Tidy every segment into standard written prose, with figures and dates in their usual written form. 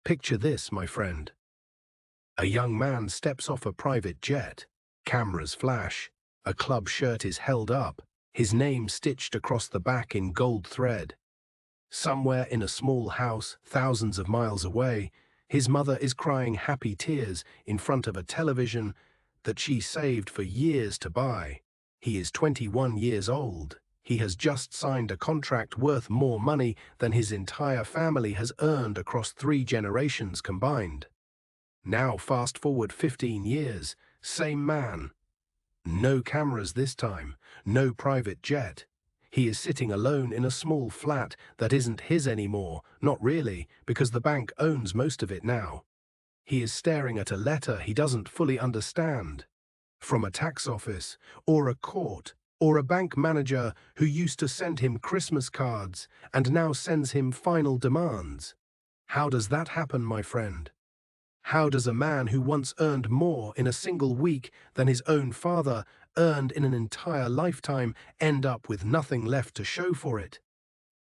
Picture this, my friend. A young man steps off a private jet. Cameras flash. A club shirt is held up, his name stitched across the back in gold thread. Somewhere in a small house, thousands of miles away, his mother is crying happy tears in front of a television that she saved for years to buy. He is 21 years old. He has just signed a contract worth more money than his entire family has earned across 3 generations combined. Now fast forward 15 years, same man. No cameras this time, no private jet. He is sitting alone in a small flat that isn't his anymore, not really, because the bank owns most of it now. He is staring at a letter he doesn't fully understand. From a tax office, or a court, or a bank manager who used to send him Christmas cards and now sends him final demands. How does that happen, my friend? How does a man who once earned more in a single week than his own father earned in an entire lifetime end up with nothing left to show for it?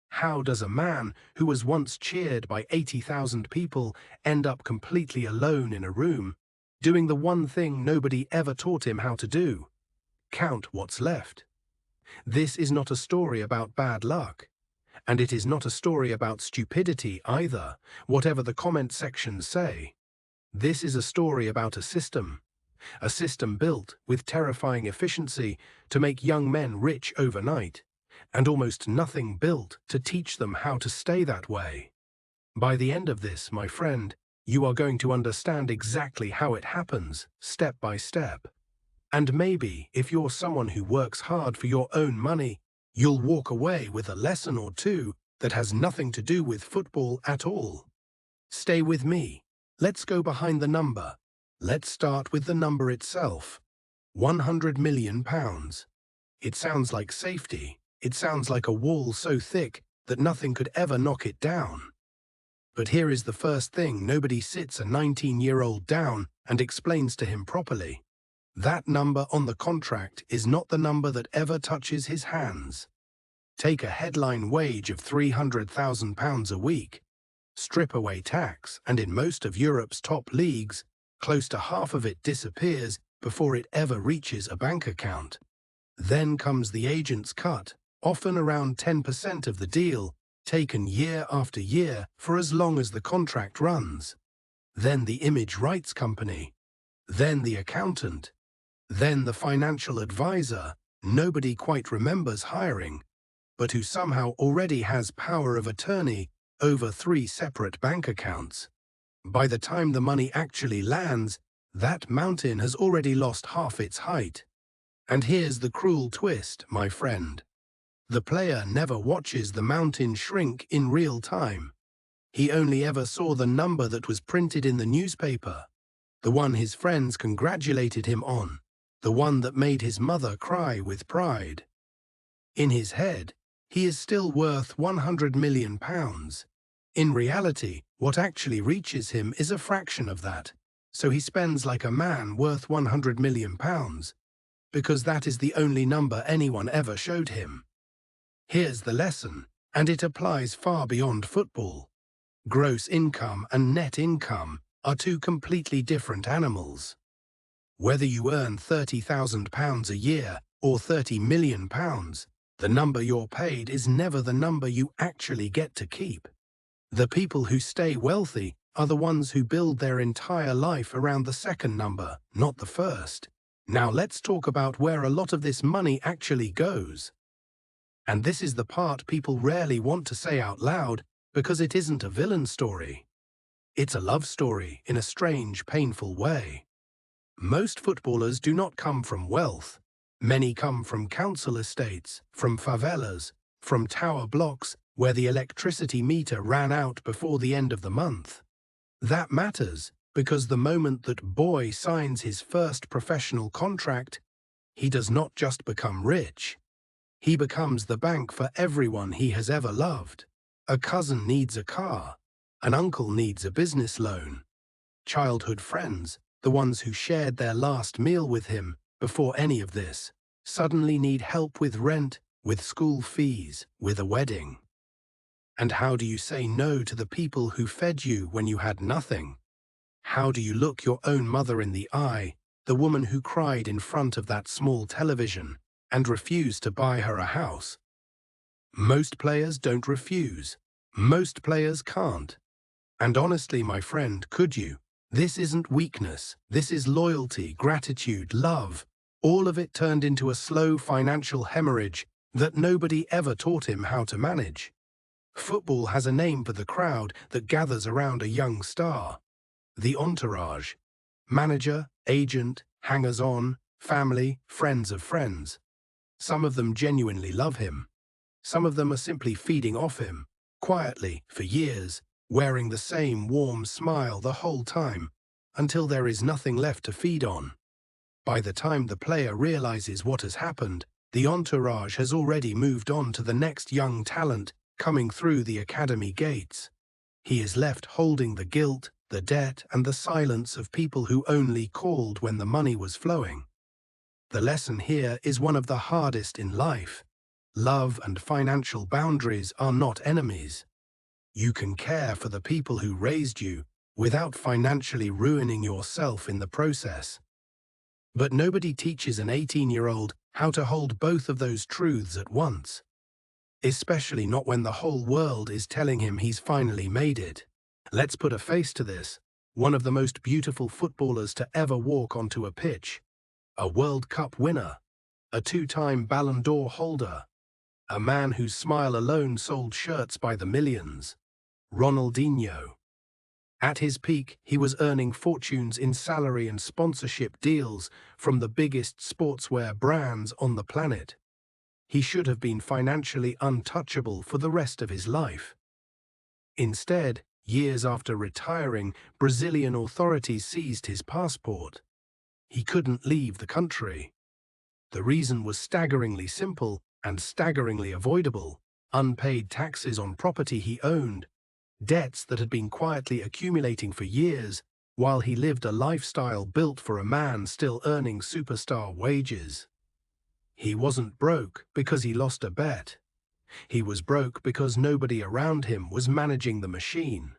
How does a man who was once cheered by 80,000 people end up completely alone in a room, doing the one thing nobody ever taught him how to do? Count what's left. This is not a story about bad luck. And it is not a story about stupidity either, whatever the comment sections say. This is a story about a system built with terrifying efficiency to make young men rich overnight, and almost nothing built to teach them how to stay that way. By the end of this, my friend, you are going to understand exactly how it happens, step by step. And maybe, if you're someone who works hard for your own money, you'll walk away with a lesson or two that has nothing to do with football at all. Stay with me. Let's go behind the number. Let's start with the number itself. £100 million. It sounds like safety. It sounds like a wall so thick that nothing could ever knock it down. But here is the first thing nobody sits a 19-year-old down and explains to him properly. That number on the contract is not the number that ever touches his hands. Take a headline wage of £300,000 a week. Strip away tax, and in most of Europe's top leagues, close to half of it disappears before it ever reaches a bank account. Then comes the agent's cut, often around 10% of the deal, taken year after year for as long as the contract runs. Then the image rights company. Then the accountant. Then the financial advisor nobody quite remembers hiring, but who somehow already has power of attorney over 3 separate bank accounts. By the time the money actually lands, that mountain has already lost half its height. And here's the cruel twist, my friend. The player never watches the mountain shrink in real time. He only ever saw the number that was printed in the newspaper, the one his friends congratulated him on, the one that made his mother cry with pride. In his head, he is still worth £100 million. In reality, what actually reaches him is a fraction of that, so he spends like a man worth £100 million, because that is the only number anyone ever showed him. Here's the lesson, and it applies far beyond football. Gross income and net income are 2 completely different animals. Whether you earn £30,000 a year or £30 million, the number you're paid is never the number you actually get to keep. The people who stay wealthy are the ones who build their entire life around the second number, not the first. Now let's talk about where a lot of this money actually goes. And this is the part people rarely want to say out loud because it isn't a villain story. It's a love story in a strange, painful way. Most footballers do not come from wealth. Many come from council estates, from favelas, from tower blocks where the electricity meter ran out before the end of the month. That matters because the moment that boy signs his first professional contract, he does not just become rich. He becomes the bank for everyone he has ever loved. A cousin needs a car. An uncle needs a business loan. Childhood friends, the ones who shared their last meal with him before any of this, suddenly need help with rent, with school fees, with a wedding. And how do you say no to the people who fed you when you had nothing? How do you look your own mother in the eye, the woman who cried in front of that small television, and refused to buy her a house? Most players don't refuse. Most players can't. And honestly, my friend, could you? This isn't weakness. This is loyalty, gratitude, love. All of it turned into a slow financial hemorrhage that nobody ever taught him how to manage. Football has a name for the crowd that gathers around a young star. The entourage. Manager, agent, hangers-on, family, friends of friends. Some of them genuinely love him. Some of them are simply feeding off him, quietly, for years, wearing the same warm smile the whole time, until there is nothing left to feed on. By the time the player realizes what has happened, the entourage has already moved on to the next young talent coming through the academy gates. He is left holding the guilt, the debt, and the silence of people who only called when the money was flowing. The lesson here is one of the hardest in life. Love and financial boundaries are not enemies. You can care for the people who raised you without financially ruining yourself in the process. But nobody teaches an 18-year-old how to hold both of those truths at once. Especially not when the whole world is telling him he's finally made it. Let's put a face to this. One of the most beautiful footballers to ever walk onto a pitch. A World Cup winner. A two-time Ballon d'Or holder. A man whose smile alone sold shirts by the millions. Ronaldinho. At his peak, he was earning fortunes in salary and sponsorship deals from the biggest sportswear brands on the planet. He should have been financially untouchable for the rest of his life. Instead, years after retiring, Brazilian authorities seized his passport. He couldn't leave the country. The reason was staggeringly simple and staggeringly avoidable: unpaid taxes on property he owned, debts that had been quietly accumulating for years, while he lived a lifestyle built for a man still earning superstar wages. He wasn't broke because he lost a bet. He was broke because nobody around him was managing the machine.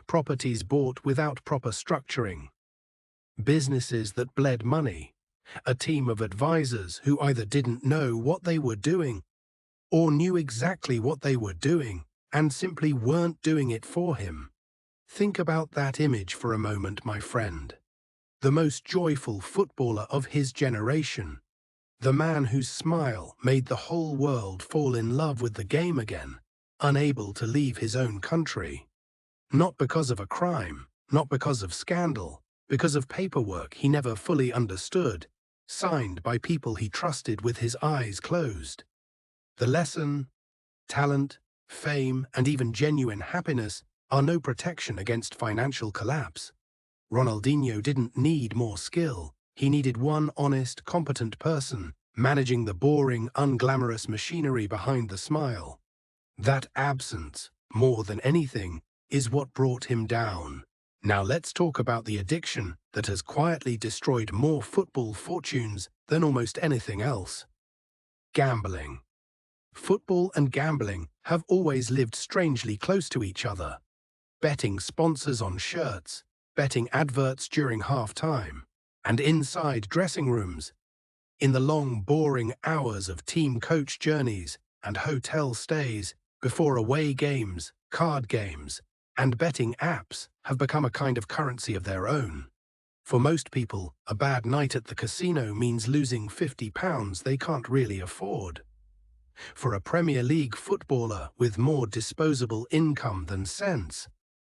Properties bought without proper structuring. Businesses that bled money. A team of advisors who either didn't know what they were doing or knew exactly what they were doing and simply weren't doing it for him. Think about that image for a moment, my friend. The most joyful footballer of his generation. The man whose smile made the whole world fall in love with the game again, unable to leave his own country. Not because of a crime, not because of scandal, because of paperwork he never fully understood, signed by people he trusted with his eyes closed. The lesson: talent, fame, and even genuine happiness are no protection against financial collapse. Ronaldinho didn't need more skill. He needed one honest, competent person, managing the boring, unglamorous machinery behind the smile. That absence, more than anything, is what brought him down. Now let's talk about the addiction that has quietly destroyed more football fortunes than almost anything else. Gambling. Football and gambling have always lived strangely close to each other. Betting sponsors on shirts, betting adverts during halftime, and inside dressing rooms. In the long, boring hours of team coach journeys and hotel stays, before away games, card games, and betting apps have become a kind of currency of their own. For most people, a bad night at the casino means losing £50 they can't really afford. For a Premier League footballer with more disposable income than sense,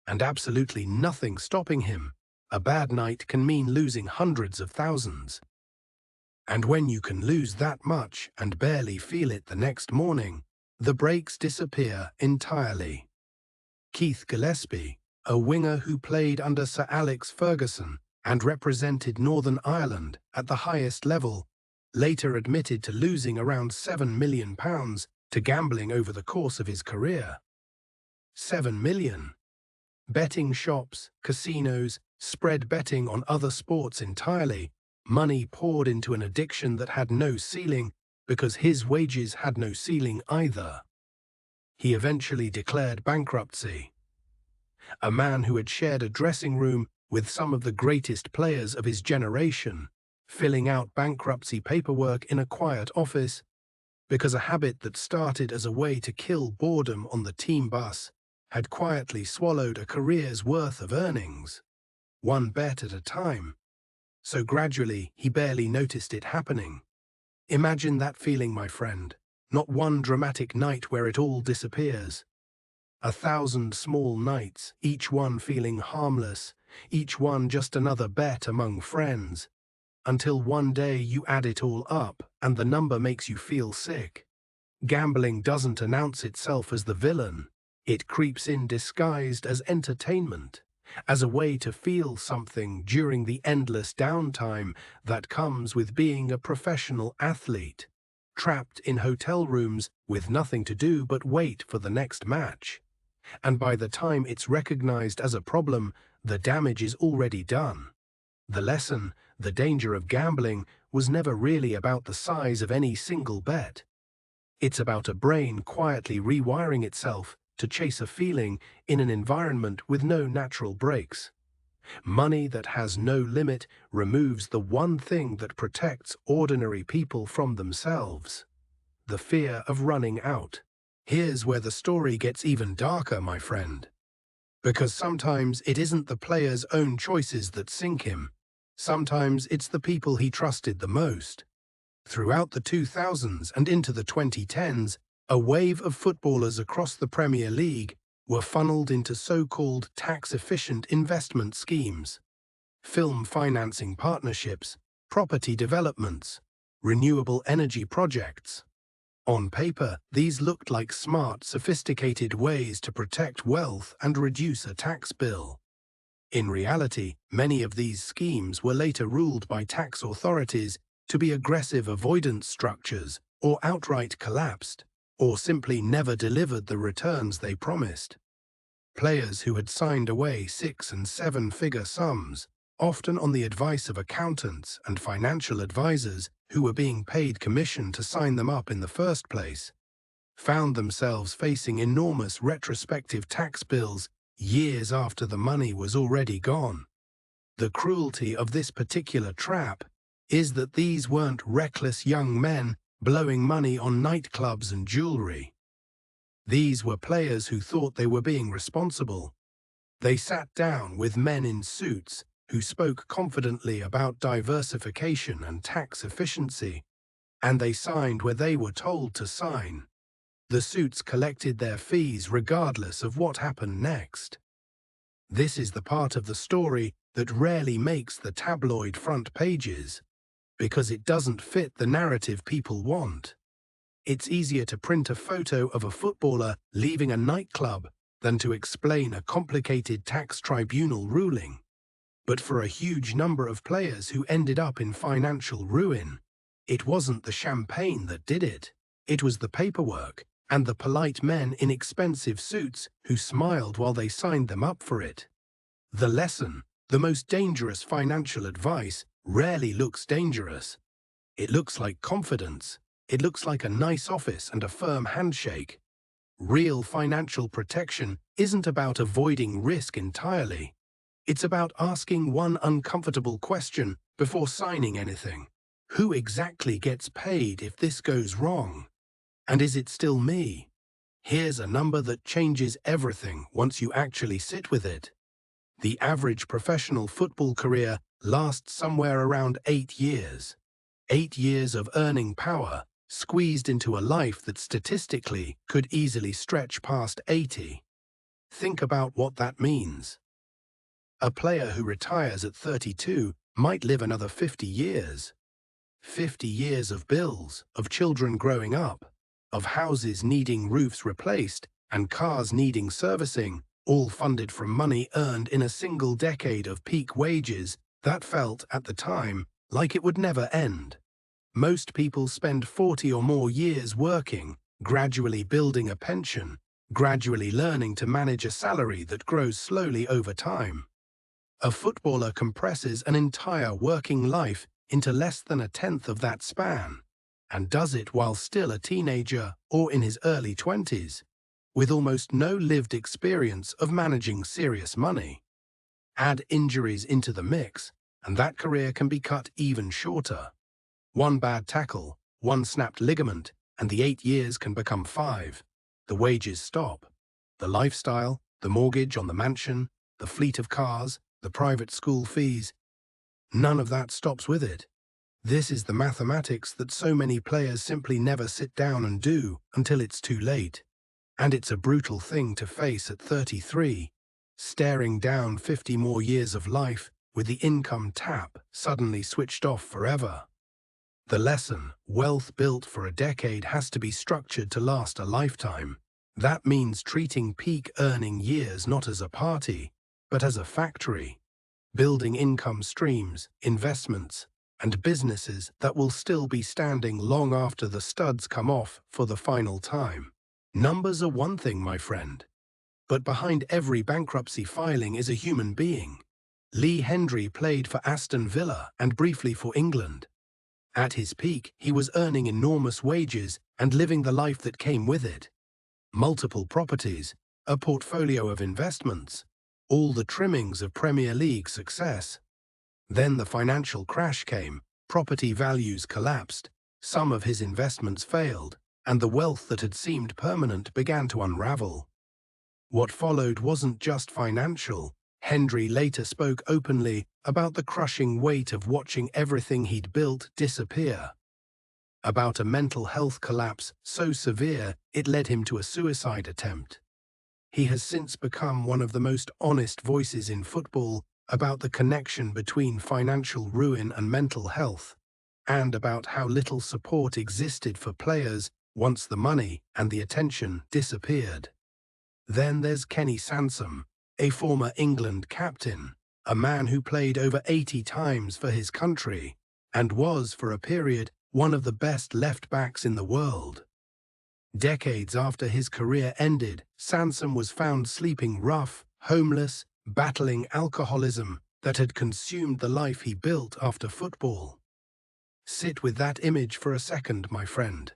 and absolutely nothing stopping him, a bad night can mean losing hundreds of thousands. And when you can lose that much and barely feel it the next morning, the breaks disappear entirely. Keith Gillespie, a winger who played under Sir Alex Ferguson and represented Northern Ireland at the highest level, later admitted to losing around £7 million to gambling over the course of his career. £7 million. Betting shops, casinos, spread betting on other sports entirely, money poured into an addiction that had no ceiling because his wages had no ceiling either. he eventually declared bankruptcy. A man who had shared a dressing room with some of the greatest players of his generation, filling out bankruptcy paperwork in a quiet office, because a habit that started as a way to kill boredom on the team bus had quietly swallowed a career's worth of earnings, one bet at a time. So gradually, he barely noticed it happening. Imagine that feeling, my friend. Not one dramatic night where it all disappears. 1,000 small nights, each one feeling harmless, each one just another bet among friends, until one day you add it all up and the number makes you feel sick. Gambling doesn't announce itself as the villain. It creeps in disguised as entertainment, as a way to feel something during the endless downtime that comes with being a professional athlete, trapped in hotel rooms with nothing to do but wait for the next match. And by the time it's recognized as a problem, the damage is already done. The lesson, the danger of gambling, was never really about the size of any single bet. It's about a brain quietly rewiring itself to chase a feeling in an environment with no natural brakes. Money that has no limit removes the one thing that protects ordinary people from themselves: the fear of running out. Here's where the story gets even darker, my friend. Because sometimes it isn't the player's own choices that sink him. Sometimes it's the people he trusted the most. Throughout the 2000s and into the 2010s, a wave of footballers across the Premier League were funneled into so-called tax-efficient investment schemes, film financing partnerships, property developments, renewable energy projects. On paper, these looked like smart, sophisticated ways to protect wealth and reduce a tax bill. In reality, many of these schemes were later ruled by tax authorities to be aggressive avoidance structures, or outright collapsed, or simply never delivered the returns they promised. Players who had signed away 6- and 7-figure sums, often on the advice of accountants and financial advisors who were being paid commission to sign them up in the first place, found themselves facing enormous retrospective tax bills years after the money was already gone. The cruelty of this particular trap is that these weren't reckless young men blowing money on nightclubs and jewelry. These were players who thought they were being responsible. They sat down with men in suits who spoke confidently about diversification and tax efficiency, and they signed where they were told to sign. The suits collected their fees regardless of what happened next. This is the part of the story that rarely makes the tabloid front pages, because it doesn't fit the narrative people want. It's easier to print a photo of a footballer leaving a nightclub than to explain a complicated tax tribunal ruling. But for a huge number of players who ended up in financial ruin, it wasn't the champagne that did it. It was the paperwork and the polite men in expensive suits who smiled while they signed them up for it. The lesson: the most dangerous financial advice rarely looks dangerous. It looks like confidence. It looks like a nice office and a firm handshake. Real financial protection isn't about avoiding risk entirely. It's about asking one uncomfortable question before signing anything. Who exactly gets paid if this goes wrong? And is it still me? Here's a number that changes everything once you actually sit with it. The average professional football career lasts somewhere around 8 years. 8 years of earning power, squeezed into a life that statistically could easily stretch past 80. Think about what that means. A player who retires at 32 might live another 50 years. 50 years of bills, of children growing up, of houses needing roofs replaced and cars needing servicing, all funded from money earned in a single decade of peak wages that felt, at the time, like it would never end. Most people spend 40 or more years working, gradually building a pension, gradually learning to manage a salary that grows slowly over time. A footballer compresses an entire working life into less than 1/10 of that span, and does it while still a teenager or in his early 20s, with almost no lived experience of managing serious money. Add injuries into the mix, and that career can be cut even shorter. One bad tackle, one snapped ligament, and the 8 years can become 5. The wages stop. The lifestyle, the mortgage on the mansion, the fleet of cars, the private school fees, none of that stops with it. This is the mathematics that so many players simply never sit down and do until it's too late. And it's a brutal thing to face at 33, staring down 50 more years of life with the income tap suddenly switched off forever. The lesson, wealth built for a decade has to be structured to last a lifetime. That means treating peak earning years not as a party, but as a factory, building income streams, investments, and businesses that will still be standing long after the studs come off for the final time. Numbers are one thing, my friend, but behind every bankruptcy filing is a human being. Hendrie played for Aston Villa and briefly for England. At his peak, he was earning enormous wages and living the life that came with it. Multiple properties, a portfolio of investments, all the trimmings of Premier League success. Then the financial crash came, property values collapsed, some of his investments failed, and the wealth that had seemed permanent began to unravel. What followed wasn't just financial. Hendrie later spoke openly about the crushing weight of watching everything he'd built disappear. About a mental health collapse so severe it led him to a suicide attempt. He has since become one of the most honest voices in football about the connection between financial ruin and mental health, and about how little support existed for players once the money and the attention disappeared. Then there's Kenny Sansom, a former England captain, a man who played over 80 times for his country, and was, for a period, one of the best left-backs in the world. Decades after his career ended, Sansom was found sleeping rough, homeless, battling alcoholism that had consumed the life he built after football. Sit with that image for a second, my friend.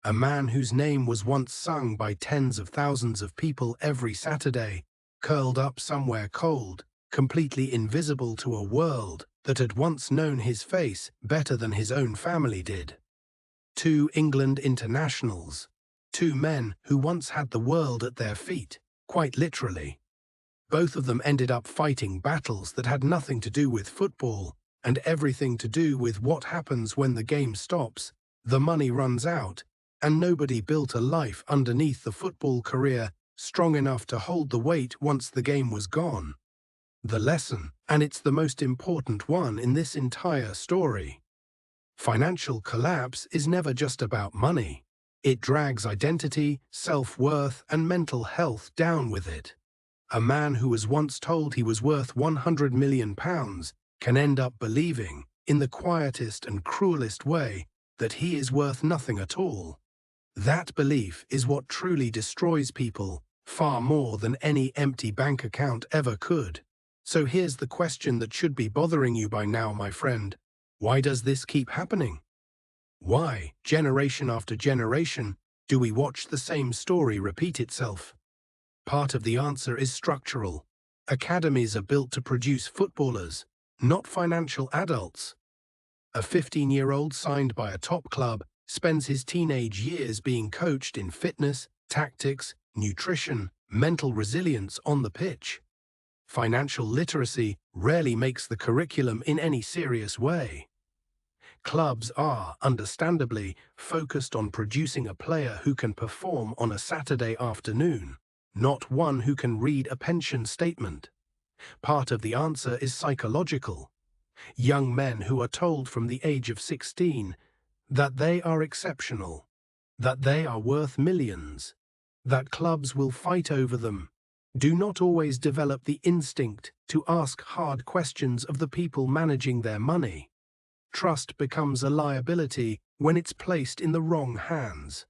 A man whose name was once sung by tens of thousands of people every Saturday, curled up somewhere cold, completely invisible to a world that had once known his face better than his own family did. 2 England internationals. 2 men who once had the world at their feet, quite literally. Both of them ended up fighting battles that had nothing to do with football and everything to do with what happens when the game stops, the money runs out, and nobody built a life underneath the football career strong enough to hold the weight once the game was gone. The lesson, and it's the most important one in this entire story. Financial collapse is never just about money. It drags identity, self-worth, and mental health down with it. A man who was once told he was worth £100 million can end up believing, in the quietest and cruelest way, that he is worth nothing at all. That belief is what truly destroys people, far more than any empty bank account ever could. So here's the question that should be bothering you by now, my friend. Why does this keep happening? Why, generation after generation, do we watch the same story repeat itself? Part of the answer is structural. Academies are built to produce footballers, not financial adults. A 15-year-old signed by a top club spends his teenage years being coached in fitness, tactics, nutrition, mental resilience on the pitch. Financial literacy rarely makes the curriculum in any serious way. Clubs are, understandably, focused on producing a player who can perform on a Saturday afternoon, not one who can read a pension statement. Part of the answer is psychological. Young men who are told from the age of 16 that they are exceptional, that they are worth millions, that clubs will fight over them, do not always develop the instinct to ask hard questions of the people managing their money. Trust becomes a liability when it's placed in the wrong hands.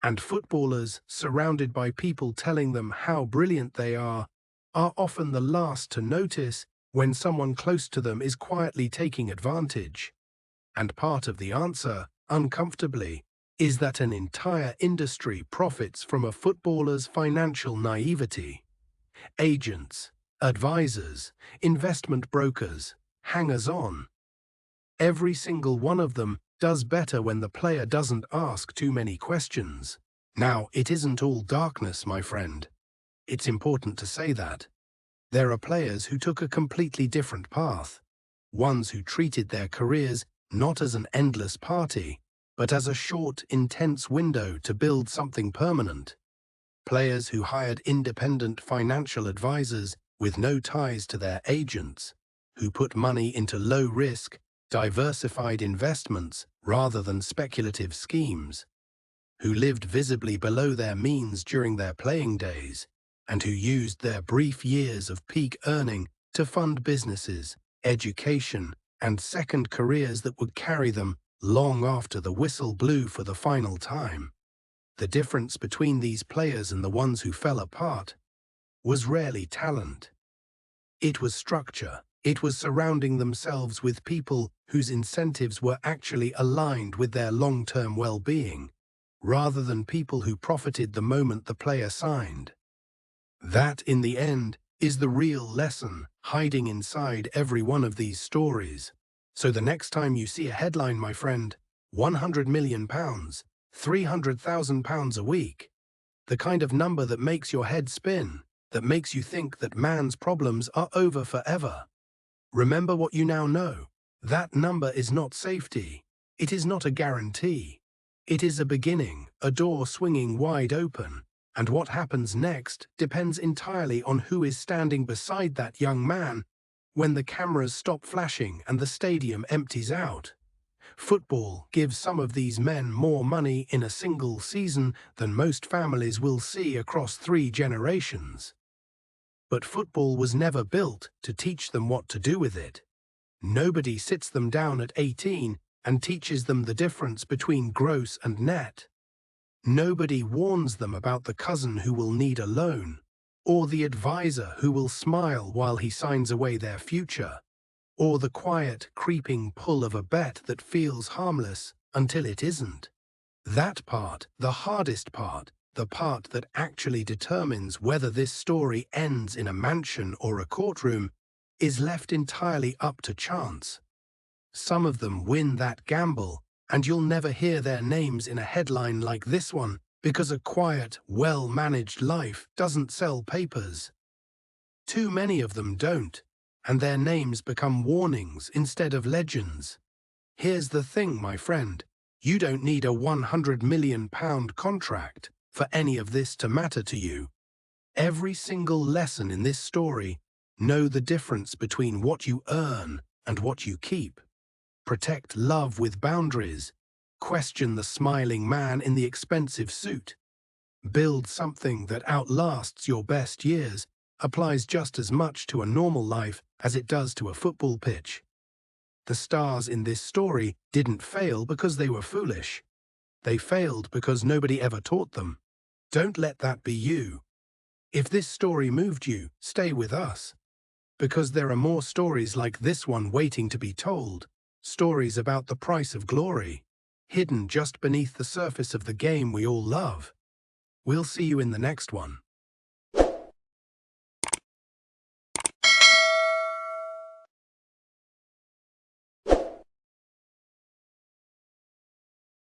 And footballers, surrounded by people telling them how brilliant they are often the last to notice when someone close to them is quietly taking advantage. And part of the answer, uncomfortably, is that an entire industry profits from a footballer's financial naivety. Agents, advisors, investment brokers, hangers-on. Every single one of them does better when the player doesn't ask too many questions. Now, it isn't all darkness, my friend. It's important to say that. There are players who took a completely different path. Ones who treated their careers not as an endless party, but as a short, intense window to build something permanent. Players who hired independent financial advisors with no ties to their agents, who put money into low-risk, diversified investments rather than speculative schemes, who lived visibly below their means during their playing days, and who used their brief years of peak earning to fund businesses, education, and second careers that would carry them long after the whistle blew for the final time. The difference between these players and the ones who fell apart was rarely talent. It was structure. It was surrounding themselves with people whose incentives were actually aligned with their long-term well-being, rather than people who profited the moment the player signed. That, in the end, is the real lesson hiding inside every one of these stories. So the next time you see a headline, my friend, £100 million, £300,000 a week, the kind of number that makes your head spin, that makes you think that man's problems are over forever. Remember what you now know. That number is not safety. It is not a guarantee. It is a beginning, a door swinging wide open. And what happens next depends entirely on who is standing beside that young man when the cameras stop flashing and the stadium empties out. Football gives some of these men more money in a single season than most families will see across 3 generations. But football was never built to teach them what to do with it. Nobody sits them down at 18 and teaches them the difference between gross and net. Nobody warns them about the cousin who will need a loan, or the advisor who will smile while he signs away their future, or the quiet, creeping pull of a bet that feels harmless until it isn't. That part, the hardest part, the part that actually determines whether this story ends in a mansion or a courtroom, is left entirely up to chance. Some of them win that gamble, and you'll never hear their names in a headline like this one, because a quiet, well-managed life doesn't sell papers. Too many of them don't, and their names become warnings instead of legends. Here's the thing, my friend. You don't need a £100 million contract for any of this to matter to you. Every single lesson in this story, know the difference between what you earn and what you keep. Protect love with boundaries. Question the smiling man in the expensive suit. Build something that outlasts your best years applies just as much to a normal life as it does to a football pitch. The stars in this story didn't fail because they were foolish. They failed because nobody ever taught them. Don't let that be you. If this story moved you, stay with us. Because there are more stories like this one waiting to be told. Stories about the price of glory, hidden just beneath the surface of the game we all love. We'll see you in the next one.